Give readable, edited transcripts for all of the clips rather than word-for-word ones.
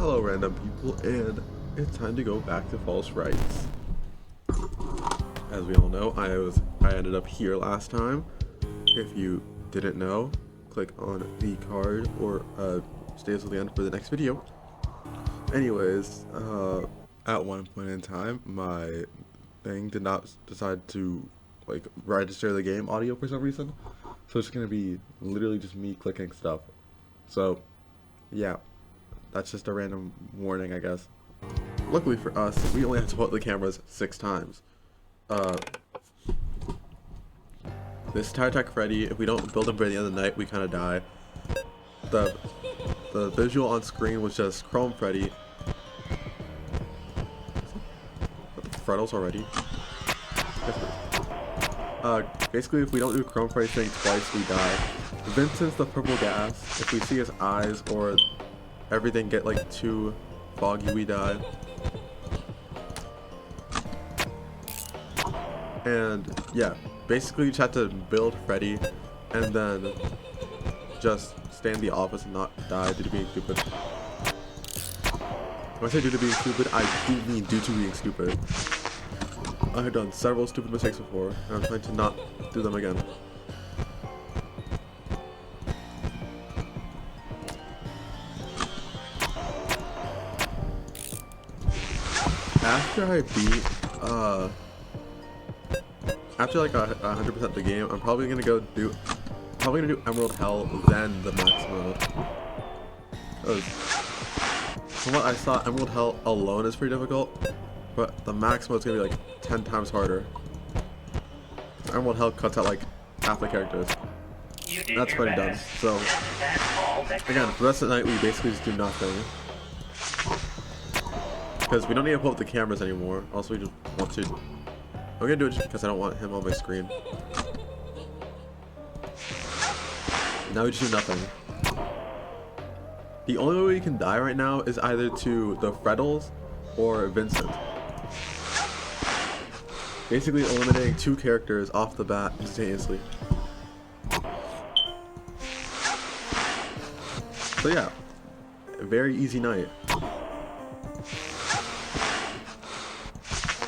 Hello random people, and it's time to go back to false rights. As we all know, I ended up here last time. If you didn't know, click on the card or stay until the end for the next video. Anyways, at one point in time, my thing did not decide to like register the game audio for some reason, so it's gonna be literally just me clicking stuff. So yeah, that's just a random warning, I guess. Luckily for us, we only have to hold the cameras 6 times. This Tire Tech Freddy, if we don't build him by the end of the night, we kind of die. The visual on screen was just Chrome Freddy. Freddles already. Basically, if we don't do Chrome Freddy thing twice, we die. Vincent's the purple gas. If we see his eyes or everything get like too foggy, we die. And yeah, basically you just have to build Freddy and then just stay in the office and not die due to being stupid. When I say due to being stupid, I do mean due to being stupid. I have done several stupid mistakes before, and I'm trying to not do them again. After I beat, after like 100% the game, I'm probably gonna do Emerald Hell, then the max mode. From what I saw, Emerald Hell alone is pretty difficult, but the max mode is gonna be like 10 times harder. Emerald Hell cuts out like half the characters. And that's pretty done. So again, for the rest of the night, we basically just do nothing. Because we don't need to pull up the cameras anymore. Also, we just want to. I'm gonna do it just because I don't want him on my screen. Now we just do nothing. The only way we can die right now is either to the Freddles or Vincent. Basically eliminating 2 characters off the bat instantaneously. So yeah, a very easy night.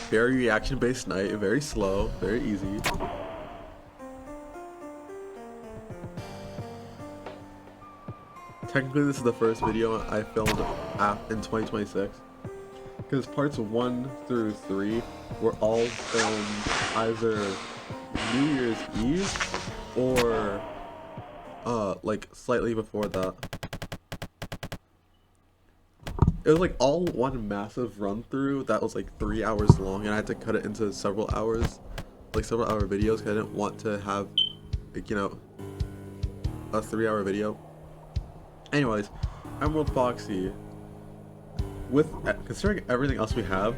Very reaction-based night, very slow, very easy. Technically, this is the first video I filmed in 2026, because parts 1 through 3 were all filmed either New Year's Eve or like slightly before that. It was like all one massive run through that was like 3 hours long, and I had to cut it into several hours, like several hour videos, because I didn't want to have, like, you know, a 3-hour video. Anyways, Emerald Foxy, with considering everything else we have,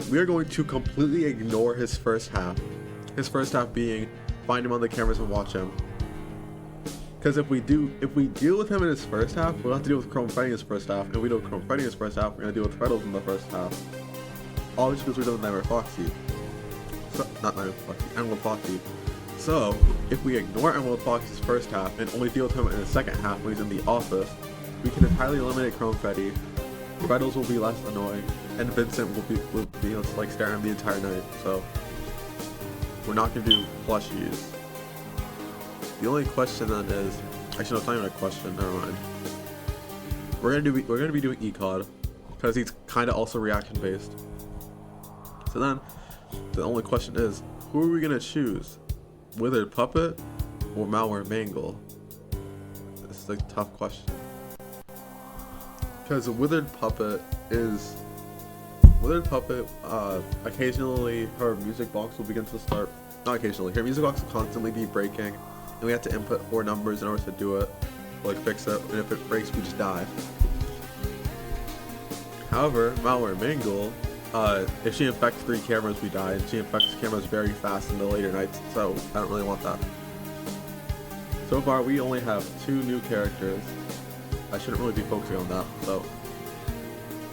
we are going to completely ignore his first half. His first half being find him on the cameras and watch him. Because if we deal with him in his first half, we'll have to deal with Chrome Freddy in his first half. And if we deal with Chrome Freddy in his first half, we're gonna deal with Freddles in the first half. All just because we're doing Nightmare Foxy. So, not Nightmare Foxy, Emerald Foxy. So, if we ignore Emerald Foxy's first half and only deal with him in the second half when he's in the office, we can entirely eliminate Chrome Freddy. Freddles will be less annoying, and Vincent will be able to like stare at him the entire night. So, we're not gonna do plushies. The only question then is, actually no, it's not even a question. Never mind. We're gonna be doing ECOD because he's kind of also reaction based. So then, the only question is, who are we gonna choose? Withered Puppet or Malware Mangle? This is a tough question. Because Withered Puppet, occasionally her music box will begin to start. Not occasionally, her music box will constantly be breaking. And we have to input 4 numbers in order to do it, or like fix it, and if it breaks, we just die. However, Malware Mangle, if she infects 3 cameras, we die, and she infects cameras very fast in the later nights, so I don't really want that. So far, we only have 2 new characters. I shouldn't really be focusing on that, so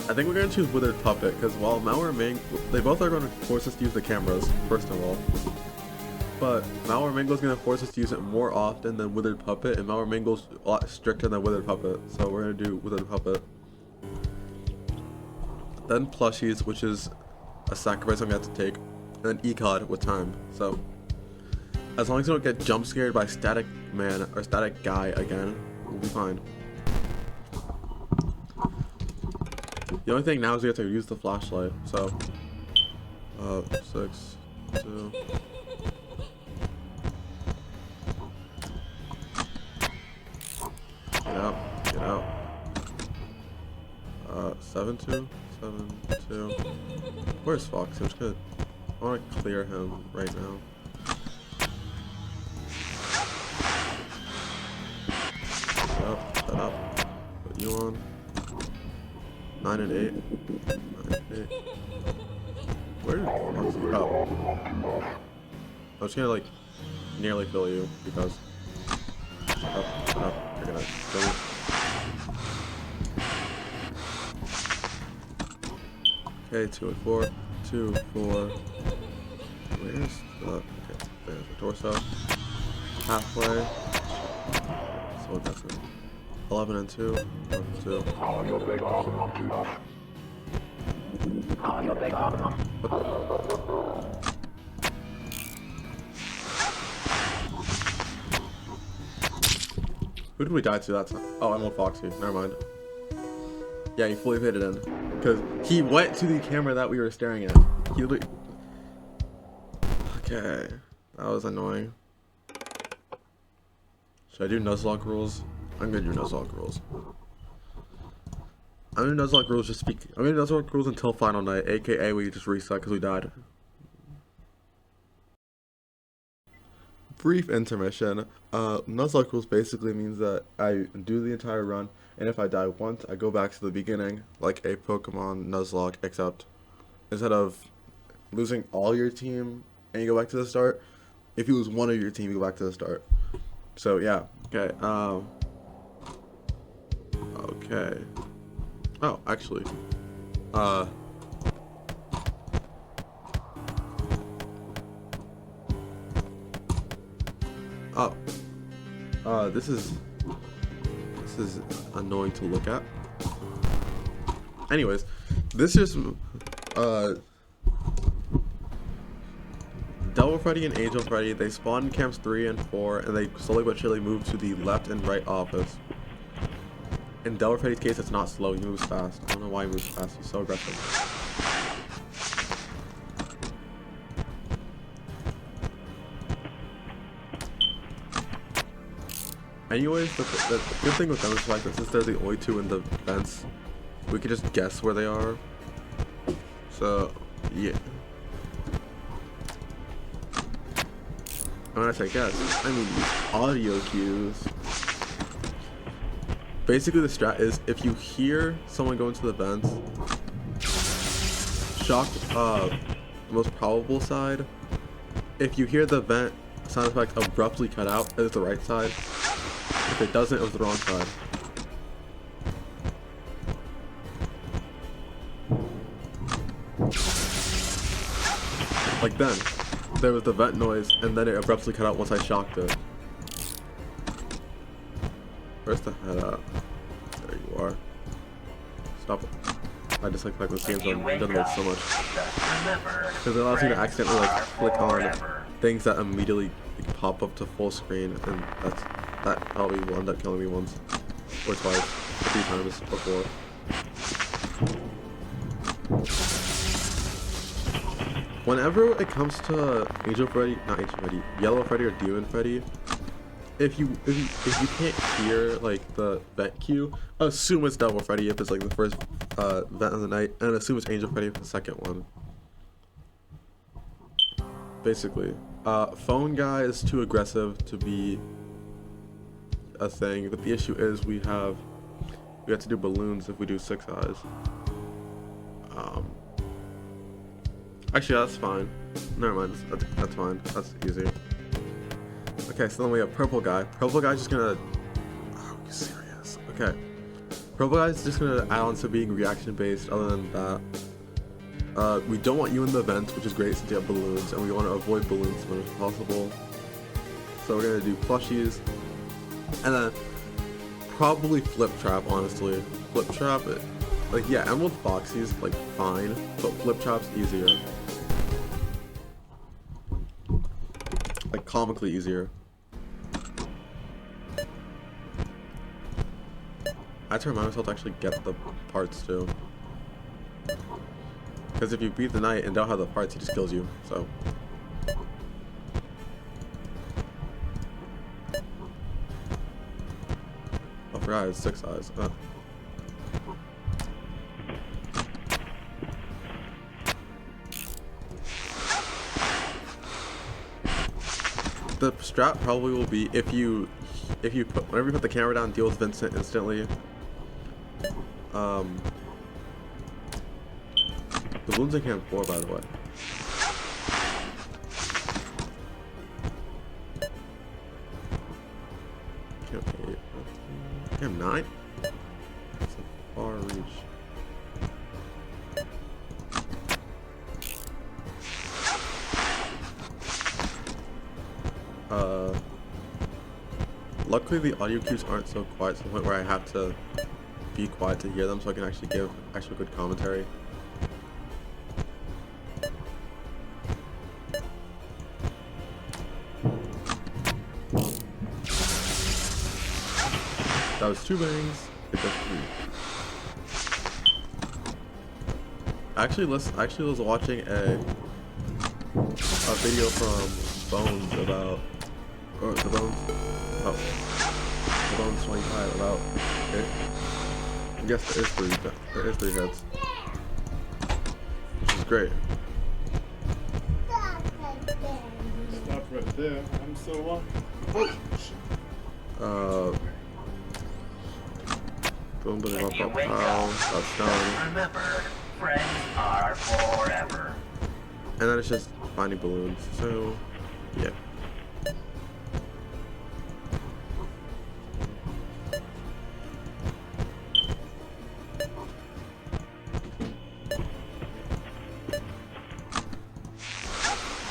I think we're going to choose Withered Puppet, because while Malware Mangle, they both are going to force us to use the cameras, first of all. But Malware Mangle is going to force us to use it more often than Withered Puppet, and Malware Mangle's a lot stricter than Withered Puppet, so we're going to do Withered Puppet. then plushies, which is a sacrifice I'm gonna have to take, and then ecod with time. So as long as you don't get jump scared by static man or static guy again, we'll be fine. The only thing now is we have to use the flashlight. So 6, 2. Get out, get out. 7, 2, 7, 2. Where's Fox? I'm just gonna, I want to clear him right now. Set up. Put you on. 9 and 8. 9 and 8. Where did Fox go? Oh. I'm just gonna like nearly kill you because. Shut up. You're gonna kill me. Okay, 2 and 4. 2, 4. Where's the. Okay, there's the torso. Halfway. So that's it. 11 and 2. 11 and 2. Who did we die to that time? Oh, I'm on Foxy. Never mind. Yeah, he fully paid it in. Because he went to the camera that we were staring at. He literally... Okay. That was annoying. Should I do Nuzlocke rules? I'm gonna do Nuzlocke rules. I'm gonna do Nuzlocke rules just speak. I'm gonna do Nuzlocke rules until final night, aka we just reset because we died. Brief intermission. Nuzlocke rules basically means that I do the entire run, and if I die once, I go back to the beginning, like a Pokemon Nuzlocke, except instead of losing all your team and you go back to the start, if you lose one of your team, you go back to the start. So yeah, okay. Okay. Oh, actually, this is annoying to look at. Anyways, this is Devil Freddy and Angel Freddy. They spawn in camps 3 and 4, and they slowly but surely move to the left and right office. In Devil Freddy's case, it's not slow, he moves fast. I don't know why he moves fast, he's so aggressive. Anyways, the good thing with them is like that since they're the only two in the vents, we can just guess where they are. So, yeah. And when I say guess, I mean audio cues. Basically, the strat is if you hear someone go into the vents, shock most probable side. If you hear the vent sound effect abruptly cut out, it's the right side. If it doesn't, it was the wrong side. Like then, there was the vent noise, and then it abruptly cut out once I shocked it. Where's the head at? There you are. Stop it. I just like this game's done this so much. Because it allows you to accidentally like click on things that immediately like, pop up to full screen, and that probably will end up killing me once or twice, 3 times before. Whenever it comes to Yellow Freddy or Demon Freddy, if you can't hear like the vent cue, assume it's Devil Freddy if it's like the first vent of the night, and assume it's Angel Freddy for the second one. Basically, phone guy is too aggressive to be a thing, but the issue is we have to do balloons if we do 6 eyes. Actually, that's fine. Never mind. That's fine. That's easy. Okay, so then we have purple guy. Purple guy's just gonna. Oh, are you serious? Okay. Purple guy's just gonna add on to being reaction based. Other than that, we don't want you in the vents, which is great since you have balloons, and we want to avoid balloons as much as possible. So we're gonna do plushies, and then probably flip trap. Honestly, flip trap. Like, yeah, Emerald Foxy's like fine, but Flip Chop's easier. Like comically easier. I had to remind myself to actually get the parts too. Because if you beat the knight and don't have the parts, he just kills you, so. I forgot it's 6 eyes. The strat probably will be whenever you put the camera down, deal with Vincent instantly. The balloons in Camp 4, by the way. Camp 8. Camp 9? That's a far reach. Luckily the audio cues aren't so quiet to the point where I have to be quiet to hear them, so I can actually give actual good commentary. That was 2 bangs. It does 3. Actually was watching a video from Bones about the Bones 25 about it. Yes, there is 3 hits, which is great. Stop right there. I'm so Boom, boom, up, that's done. Remember, friends are forever. And then it's just finding balloons. So, yeah.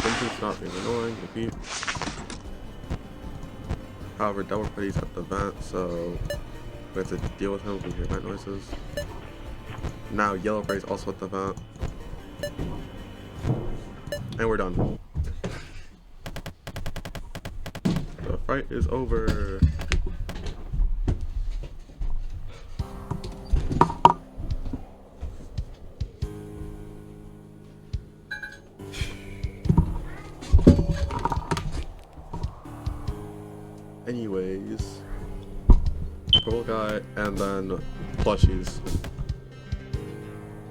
Vincent's not being annoying, repeat. However, Double Pretty's at the vent, so we have to deal with him when we hear vent noises. Now Yellow Braid's also at the vent. And we're done. The fight is over. Anyways, purple guy and then plushies.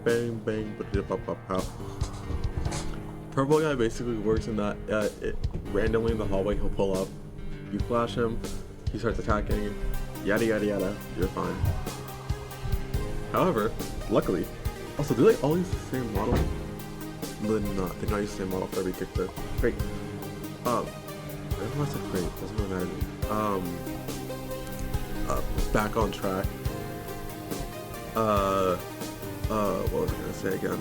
Bang bang, pop pop pop. Purple guy basically works in that randomly in the hallway he'll pull up. You flash him, he starts attacking, yada yada yada. You're fine. However, luckily, also do they all use the same model? They're not. They don't use the same model for every character. Great. I said great. Doesn't really matter to me. Back on track. What was I gonna say again?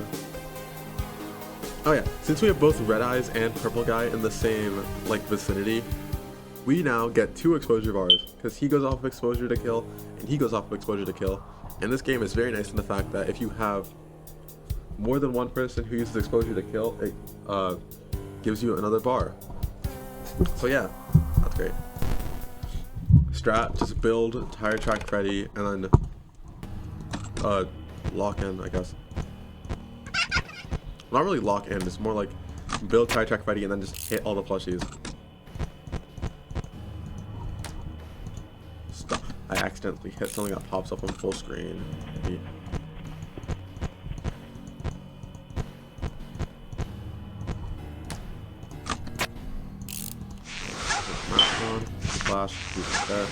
Oh yeah, since we have both Red Eyes and Purple Guy in the same, like, vicinity, we now get 2 exposure bars, because he goes off of exposure to kill, and he goes off of exposure to kill. And this game is very nice in the fact that if you have more than one person who uses exposure to kill, it gives you another bar. So yeah, that's great. Strat, just build Tire Track Freddy, and then lock in, I guess. Not really lock in, it's more like build Tire Track Freddy and then just hit all the plushies. Stop. I accidentally hit something that pops up on full screen. Maybe. Flash, there.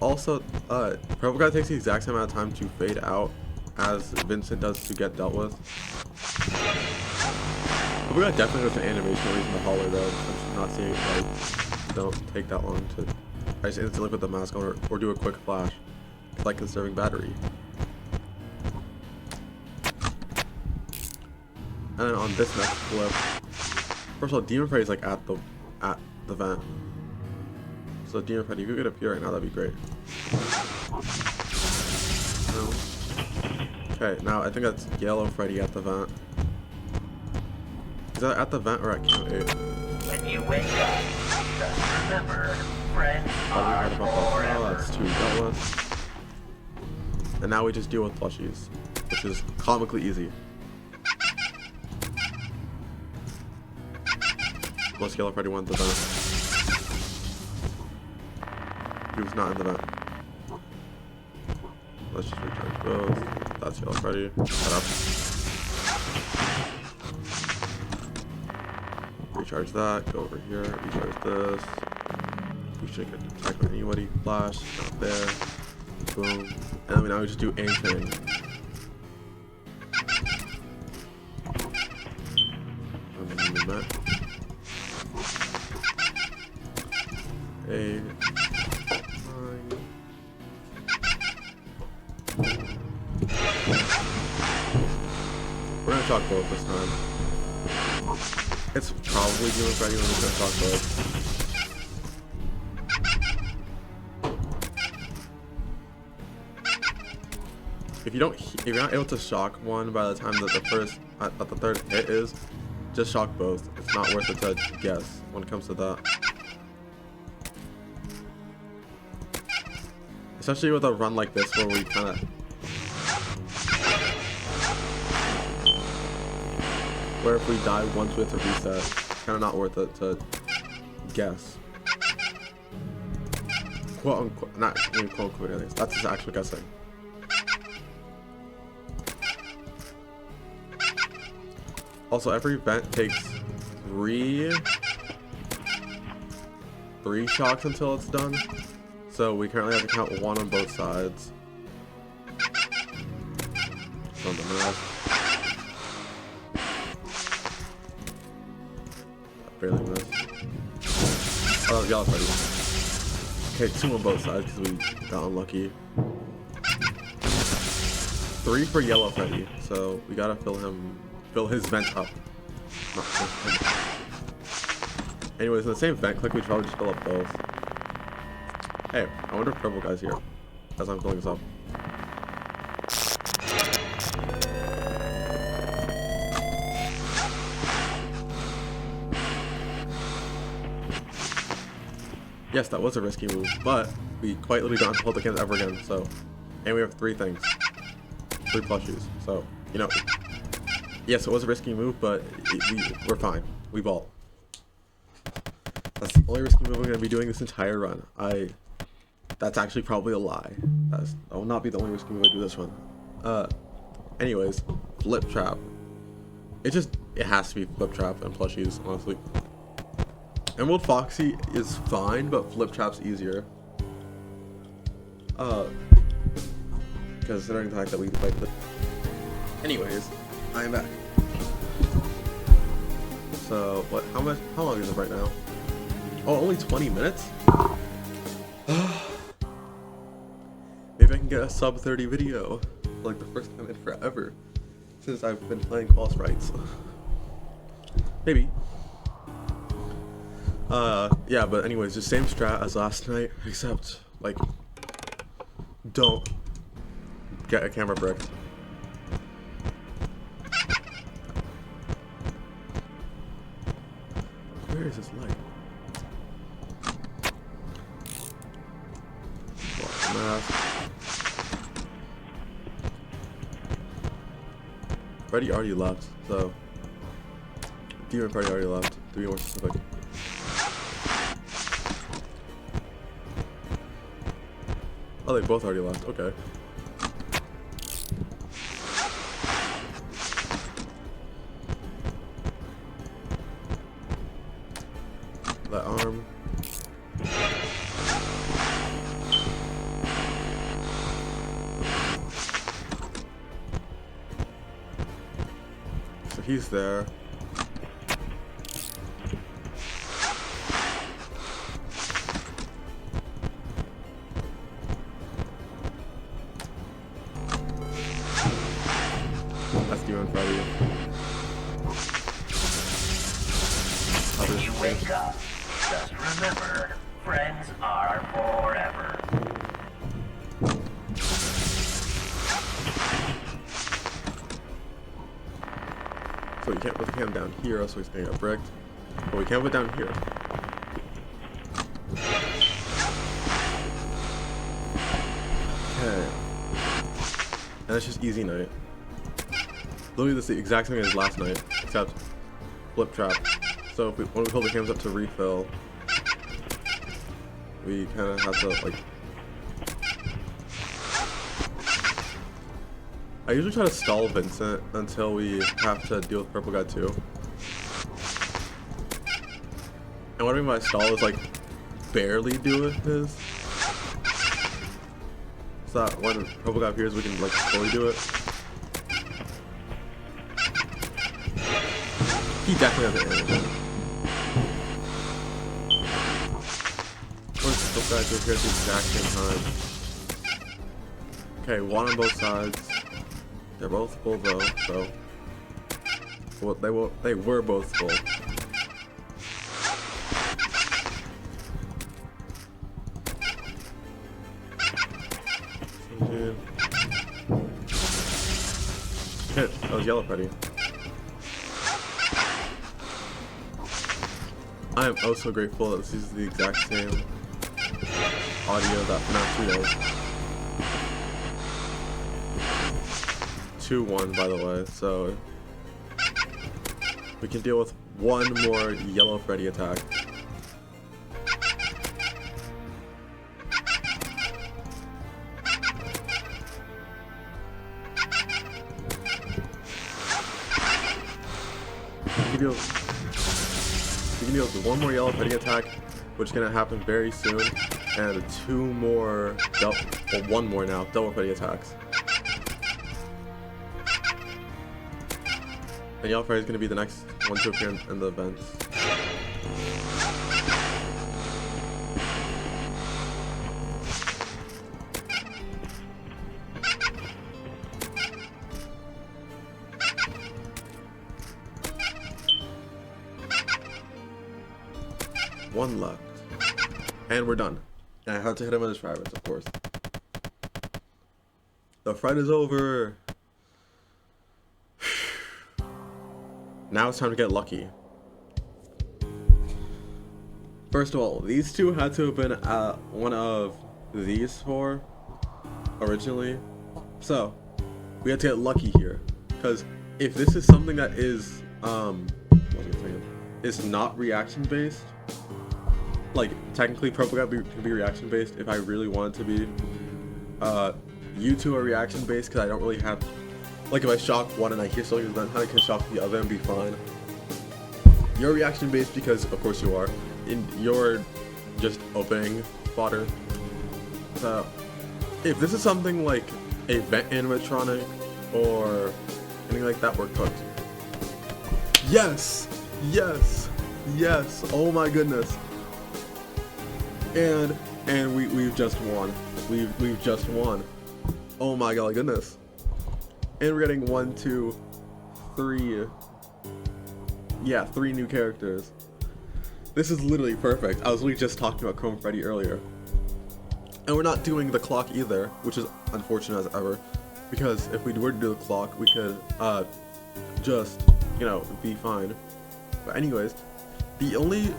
Also, Purple Guy takes the exact same amount of time to fade out as Vincent does to get dealt with. Purple Guy definitely goes to animation when he's in the hallway though. I'm not seeing it, like, don't take that long to I just instantly put the mask on or do a quick flash. It's like conserving battery. And then on this next flip, first of all, Demon Freddy's like at the vent. So Demon Freddy, if you could appear right now, that'd be great. Okay, now I think that's Yellow Freddy at the vent. Is that at the vent or at Q8? When you wake up, just remember, friends are Oh, forever. that's 2 dealt with. And now we just deal with plushies, which is comically easy. Most Yellow Freddy went to the vent. He was not in the vent. Let's just recharge those. That's Yellow Freddy. Head up. Recharge that. Go over here. Recharge this. We should get attacked by anybody. Flash. Not there. Boom. And then now we just do aim training. Eight. 9. We're gonna talk both this time. It's probably you and Freddy when we're gonna talk both. If you're not able to shock one by the time that the third hit is, just shock both. It's not worth it to guess when it comes to that. Especially with a run like this where we kind of... Where if we die once we have to reset, it's kind of not worth it to guess. Quote unquote, not even quote unquote, I think. That's just actual guessing. Also, every vent takes three shocks until it's done. So we currently have to count 1 on both sides. Don't miss. Barely missed. Oh, Yellow Freddy. Okay, 2 on both sides because we got unlucky. 3 for Yellow Freddy, so we gotta fill his vent up. Anyways, in the same vent click, we should probably just fill up both. Hey, I wonder if Purple Guy's here as I'm filling this up. Yes, that was a risky move, but we quite literally don't have to hold the cans ever again, so. And we have 3 things. 3 plushies, so, you know. Yes, it was a risky move, but we're fine. We vault. That's the only risky move we're going to be doing this entire run. That's actually probably a lie. That will not be the only risky move I do this one. Anyways, Flip Trap. It has to be Flip Trap and plushies, honestly. Emerald Foxy is fine, but Flip Trap's easier. Considering the fact that we like the... Anyways, I am back. So, how long is it right now? Oh, only 20 minutes? Maybe I can get a sub 30 video, like the first time in forever, since I've been playing False Frights. Maybe. Yeah, but anyways, just same strat as last night, except, like, don't get a camera brick. Where is this light? Mask. Freddy already left, so Demon Freddy already left, to be more specific. Oh, they both already left, okay. That arm. So he's there. That's Demon Freddy. When you wake up, just remember, friends are forever. So we can't put the cam down here, so he's gonna get bricked. But we can put it down here. Okay. And it's just easy night. Literally this is the exact same as last night, except flip trap. So if when we hold the cams up to refill, we kind of have to like. I usually try to stall Vincent until we have to deal with Purple Guy too. And what I mean by stall is like barely do with his. So that when Purple Guy appears, we can like fully do it. He definitely has an animation. Purple Guy to appear at the exact same time. Okay, one on both sides. They're both full though, so well, they were both full. Hit. That was Yellow Freddy. I am oh so grateful that this is the exact same audio that FNAF 2 is. 2-1 by the way, so we can deal with one more Yellow Freddy attack. We can deal with one more Yellow Freddy attack, which is gonna happen very soon, and two more, well, one more now, Double Freddy attacks. And Yellow Freddy is gonna be the next one to appear in the events. One left. And we're done. And I had to hit him with his Frights, of course. The fight is over. Now it's time to get lucky. First of all, these two had to have been one of these four originally. So, we had to get lucky here. Because if this is something that is, is not reaction based, like technically Purple Guy can be reaction based if I really want it to be. You two are reaction based because I don't really have, like if I shock one and I hear something then I can shock the other and be fine. You're reaction based because of course you are. You're just opening fodder. So if this is something like a vent animatronic or anything like that, we're cooked. Yes! Yes! Yes! Oh my goodness. And we've just won. We've just won. Oh my god, goodness. And we're getting 1, 2, 3. Yeah, 3 new characters. This is literally perfect. I was literally just talking about Chrome Freddy earlier. And we're not doing the clock either, which is unfortunate as ever. Because if we were to do the clock, we could just, you know, be fine. But anyways, the only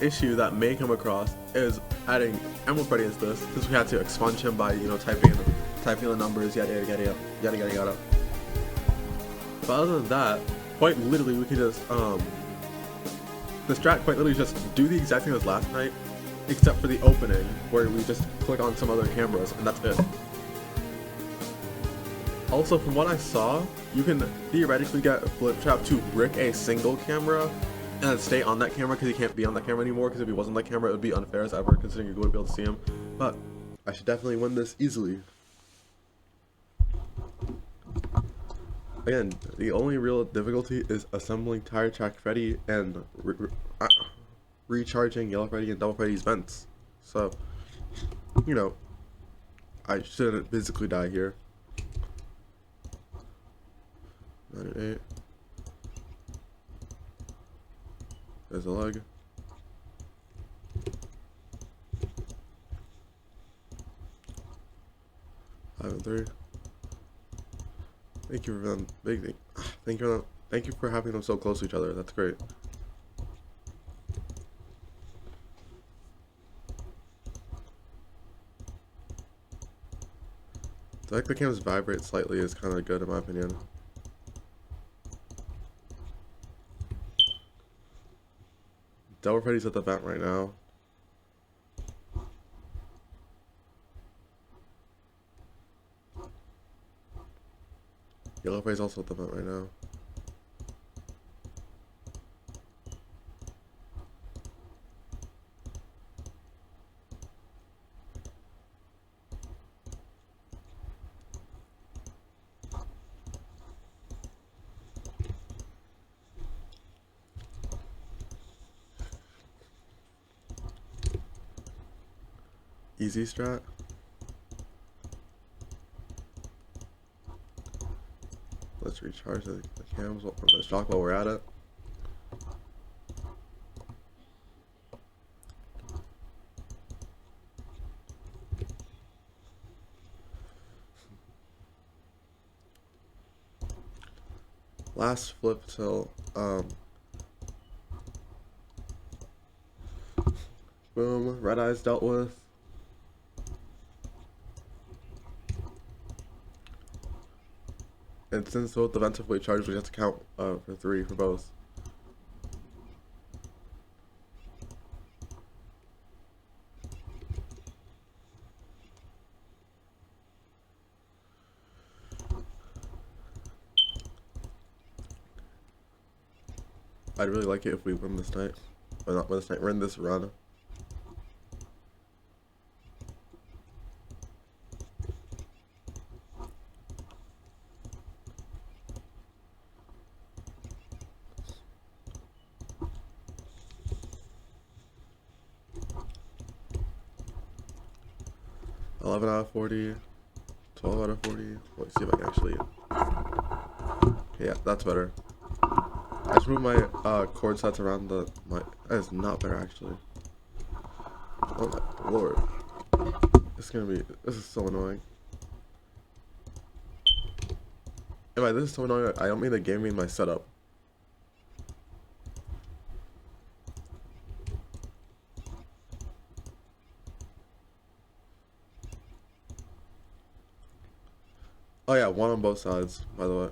issue that may come across is adding Emerald Freddy into this, since we had to expunge him by, you know, typing the numbers, yada yada yada yada yada yada. But other than that, quite literally we could just the strat quite literally just do the exact thing as last night, except for the opening where we just click on some other cameras and that's it. Also, from what I saw, you can theoretically get Flip Trap to brick a single camera and stay on that camera because he can't be on that camera anymore, because if he wasn't on that camera it would be unfair as ever considering you wouldn't be able to see him. But I should definitely win this easily. Again, the only real difficulty is assembling Tire Track Freddy and recharging Yellow Freddy and Double Freddy's vents. So, you know, I shouldn't physically die here. 9 and 8. There's a leg. 5 and 3. Thank you for them. Thank you for them. Thank you for having them so close to each other. That's great. The fact the cams vibrate slightly is kind of good in my opinion. Delaware Freddy's at the vent right now. Yellow Freddy's also at the vent right now. Easy strat. Let's recharge the cams. Let's talk while we're at it. Last flip till boom, red eyes dealt with. And since both the vents are fully charged, we have to count for 3 for both. I'd really like it if we win this night. Or not win this night, win this run. $11 out of 40, 12 out of 40. Let's see if I can actually. Yeah, that's better. I just moved my chord sets around the my. That is not better actually. Oh my lord, this is so annoying. And by this is so annoying, I don't mean the game, I mean my setup. Oh yeah, one on both sides, by the way.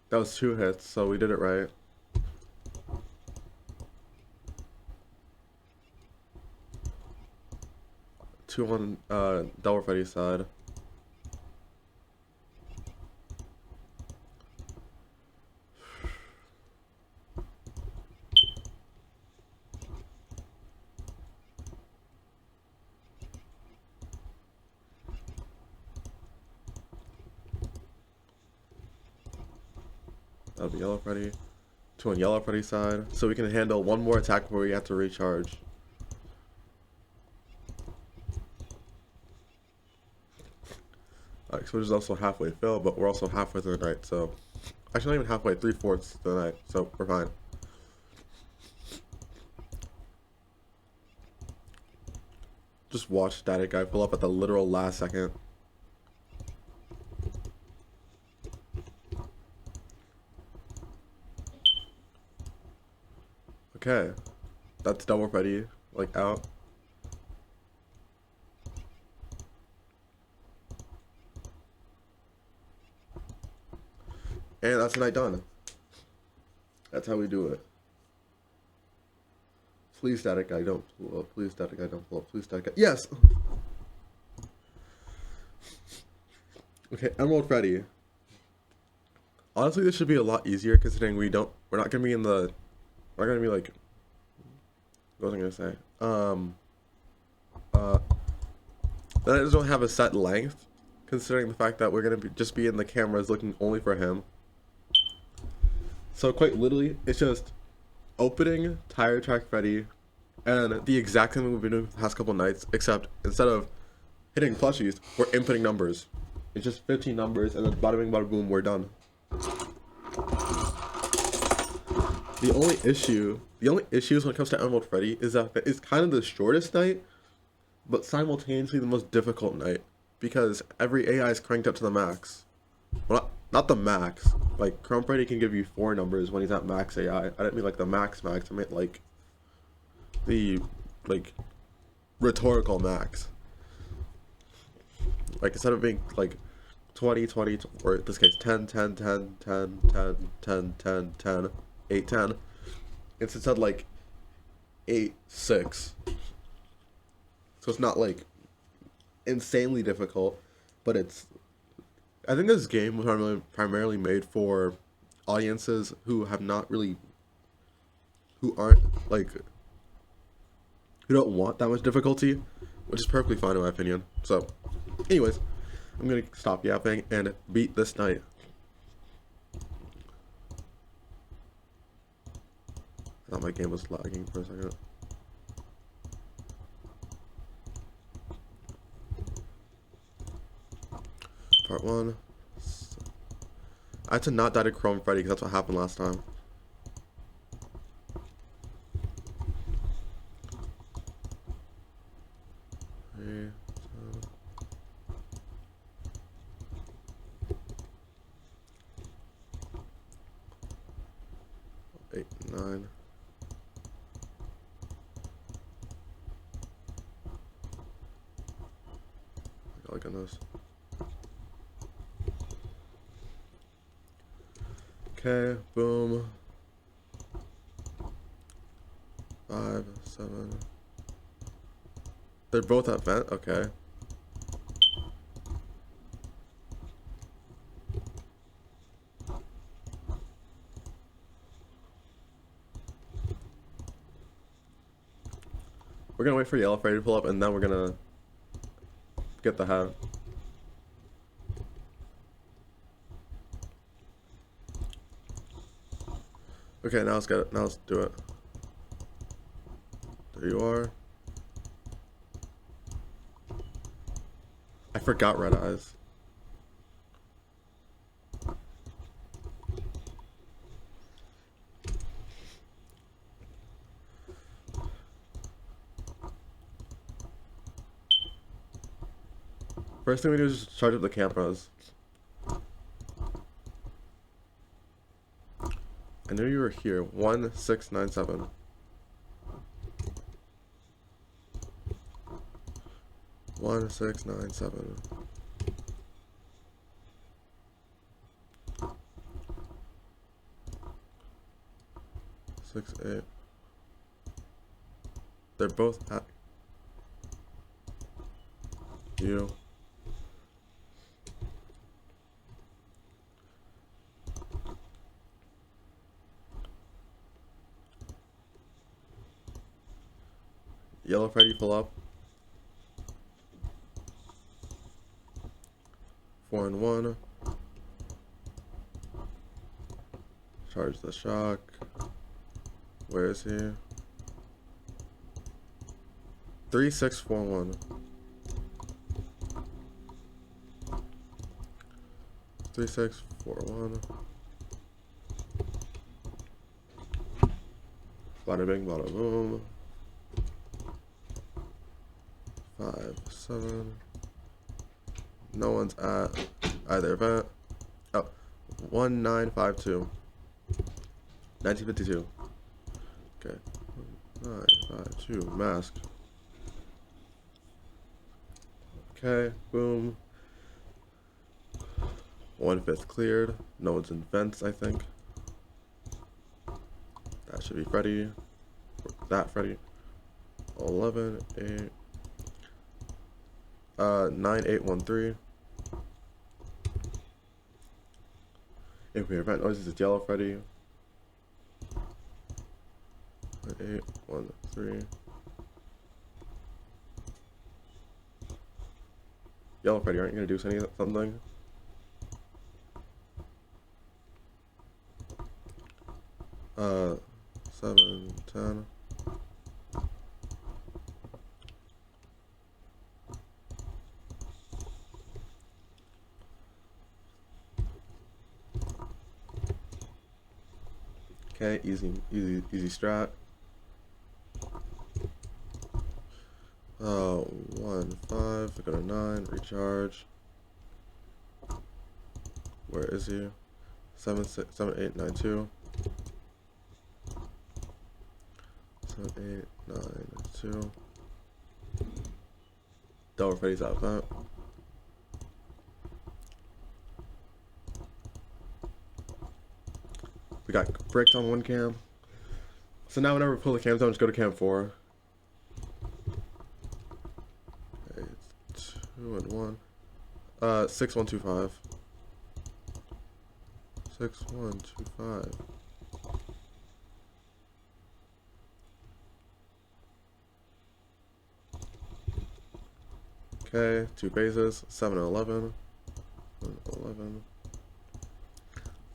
That was 2 hits, so we did it right. Two on Delaware Freddy's side. That'll be Yellow Freddy. 2 on Yellow Freddy's side. So we can handle one more attack before we have to recharge. Alright, so we're just also halfway filled, but we're also halfway through the night, so. Actually, not even halfway, 3/4 through the night, so we're fine. Just watch Static Guy pull up at the literal last second. Okay, that's Double Freddy, like, out. And that's the night done. That's how we do it. Please, Static Guy, don't pull up. Please, Static Guy, don't pull up. Please, Static Guy. Yes! Okay, Emerald Freddy. Honestly, this should be a lot easier considering we're not gonna be in the, we're not gonna be like, what was I gonna say? That doesn't really have a set length, considering the fact that we're gonna just be in the cameras looking only for him. So quite literally, it's just opening Tire Track Freddy, and the exact thing we've been doing the past couple nights, except instead of hitting plushies, we're inputting numbers. It's just 15 numbers, and then bada bing, bada boom, we're done. The only issue when it comes to Emerald Freddy is that it's kind of the shortest night, but simultaneously the most difficult night because every AI is cranked up to the max. Well, not the max. Like Chrome Freddy can give you 4 numbers when he's at max AI. I didn't mean like the max. I meant like the like rhetorical max. Like instead of being like 20, 20, or in this case 10, 10, 10, 10, 10, 10, 10, 10, 8, 10. It's instead like 8, 6. So it's not like insanely difficult, but it's. I think this game was primarily made for audiences who have not really, who aren't like, who don't want that much difficulty, which is perfectly fine in my opinion. So, anyways, I'm gonna stop yapping and beat this night. I thought my game was lagging for a second. Part 1. I had to not die to Chrome Freddy because that's what happened last time. Three, 8, 9. Look at this. Okay, boom. 5, 7. They're both at vent? Okay. We're gonna wait for Yellow Freddy to pull up and then we're gonna get the head. Okay, now let's get it. Now let's do it. There you are. I forgot Red Eyes. First thing we do is just charge up the cameras. I knew you were here. 1697. One, 6, 9, 7. Six, 8. They're both at you. Yellow Freddy pull up. 4 and 1. Charge the shock. Where is he? 3, 6, 4, 1. 3, 6, 4, 1. Bada bing, bada boom. 5, 7. No one's at either event. Oh, 1952. 1952. Okay. 952. Mask. Okay. Boom. 1/5 cleared. No one's in vents, I think. That should be Freddy. That Freddy. 11, 8. 9813. If we event noises, it's Yellow Freddy. 9813. Yellow Freddy, aren't you gonna do something? Uh, 7, 10. Okay, easy strat. 1, 5, I go to 9, recharge. Where is he? 7, 6, 7, 8, 9, 2. 7, 8, 9, 2. Double Freddy's out vent. We got bricked on one cam. So now whenever we pull the cams down, just go to cam 4. Okay, it's 2 and 1. 6, 1, 2, 5. 6, 1, 2, 5. Okay, 2 bases, 7 and 11. 11.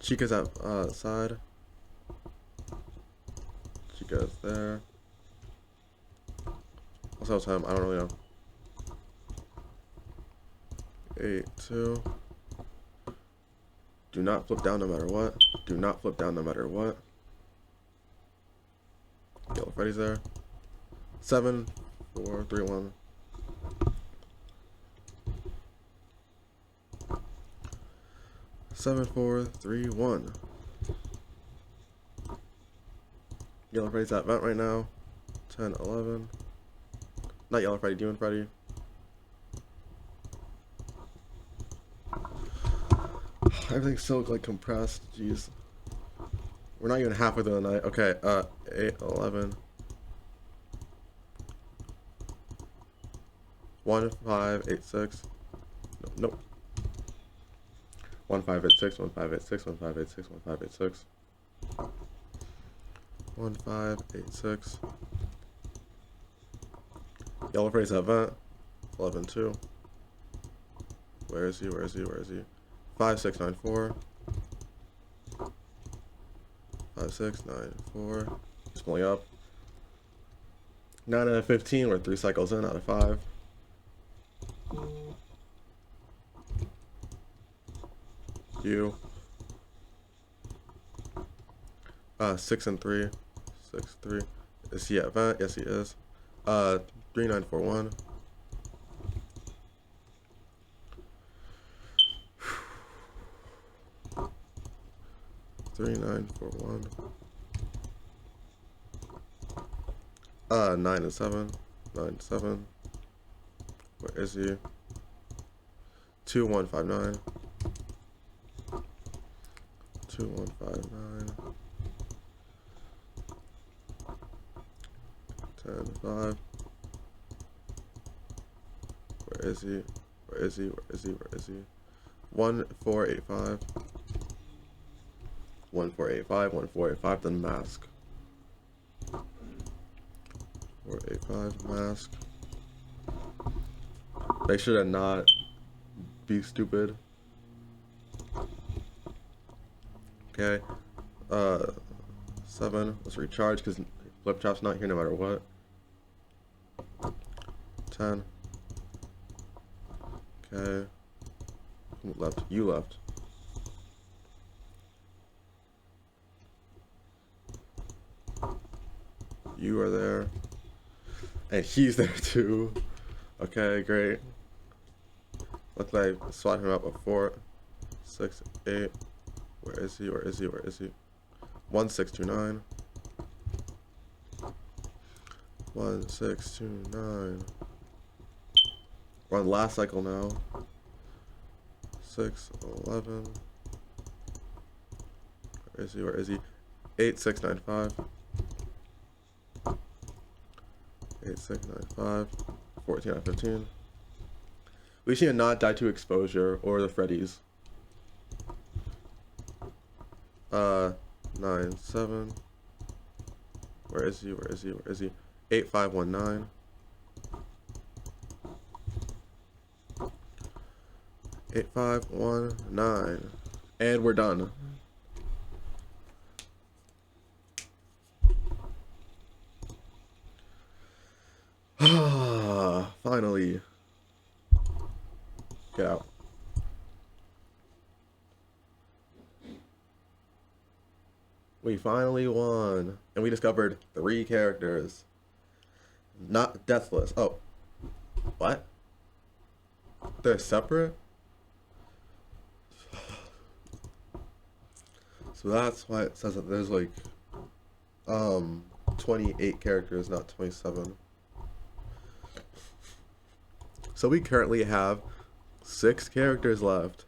Chica's at side. Chica's there. Also time, I don't really know. 8, 2. Do not flip down no matter what. Do not flip down no matter what. Yellow Freddy's there. 7, 4, 3, 1. Seven, 4, 3, 1. Yellow Freddy's at vent right now. 10, 11. Not Yellow Freddy, Demon Freddy. Everything's so like compressed. Jeez. We're not even halfway through the night. Okay, 8, 11. 1, 5, 8, 6. Nope. 1, 5, 8, 6, 1, 5, 8, 6, 1, 5, 8, 6, 1, 5, 8, 6. 1, 5, 8, 6. Yellow Freddy's at vent. 11, 2. Where is he? Where is he? Where is he? 5, 6, 9, 4. 5, 6, 9, 4. He's pulling up. 9 out of 15. We're 3 cycles in out of 5. You. 6 and 3. 6, 3. Is he at vent? Yes, he is. 3, 9, 4, 1. Three, 9, 4, 1. 9 and 7. 9, 7. Where is he? 2, 1, 5, 9. 2, 1, 5, 9. 10, 5. Where is he? Where is he? Where is he? Where is he? 1, 4, 8, 5. 1, 4, 8, 5. 1, 4, 8, 5. Then mask. 4, 8, 5. Mask. They should have not be stupid. Okay. 7. Let's recharge because Flipchop's not here no matter what. 10. Okay. Who left? You left. You are there. And he's there too. Okay, great. Looks like I swat him up a 4, 6, 8. Where is he? Where is he? Where is he? 1, 6, 2, 9. 1, 6, 2, 9. We're on last cycle now. 6, 11. Where is he? Where is he? 8, 6, 9, 5. 8, 6, 9, 5. 14 out of 15. We should not die to exposure or the Freddy's. 9, 7. Where is he? Where is he? Where is he? 8, 5, 1, 9. 8, 5, 1, 9. And we're done. Finally. Get out. We finally won. And we discovered 3 characters. Not deathless. Oh. What? They're separate? So that's why it says that there's like 28 characters, not 27. So we currently have 6 characters left.